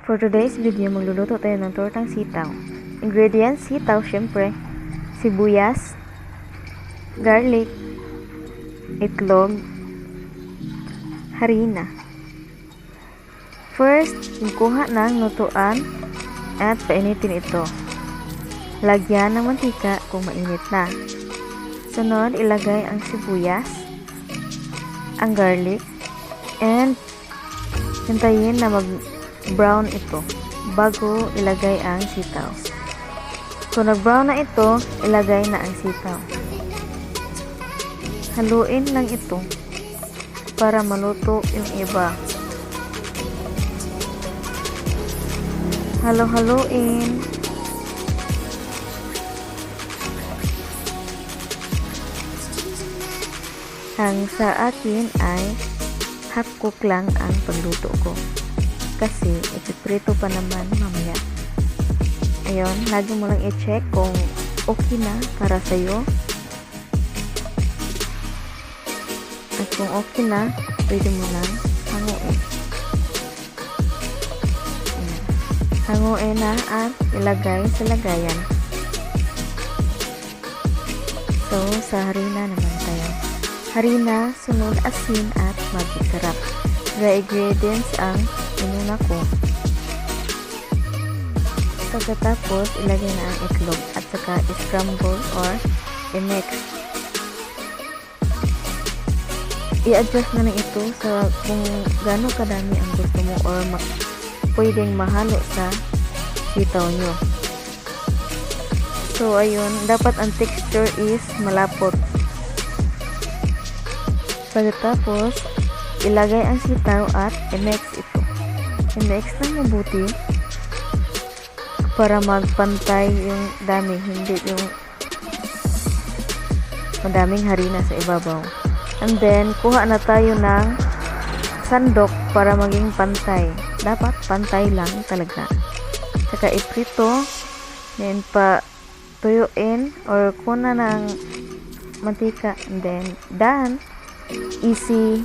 For today's video, magluluto tayo ng tortang sitaw. Ingredients, sitaw, syempre, sibuyas, garlic, itlog, harina. First, kuha ng lutuan at painitin ito. Lagyan ng mantika kung mainit na. Sunod, ilagay ang sibuyas, ang garlic, and hintayin na mag-brown ito bago ilagay ang sitaw. Kung nag-brown na ito, ilagay na ang sitaw. Haluin lang ito para maluto yung iba. Halo-haluin. Ang sa akin ay half cook lang ang pagluto ko kasi ipiprito pa naman mamaya. Ayun, lagi mo lang i-check kung okay na para sa'yo. At kung okay na, pwede mo lang hanguin. Hanguin na at ilagay sa lagayan. So, sa harina naman tayo. Harina, sunod asin at magic sarap. Dry ingredients ang inuna ko. Pagkatapos, ilagay na ang itlog at saka i-scramble or i-mix. I-adjust na lang ito sa kung gaano kadami ang gusto mo or pwedeng mahalo sa sitaw nyo. So, ayun, dapat ang texture is malapot. Pagkatapos, ilagay ang sitaw at i-mix ito. I-mix ng mabuti para magpantay yung dami, hindi yung madaming harina sa ibabaw. And then, kuha na tayo ng sandok para maging pantay. Dapat pantay lang talaga. Saka iprito, then tuyuin or kuna ng mantika, and then done. Easy.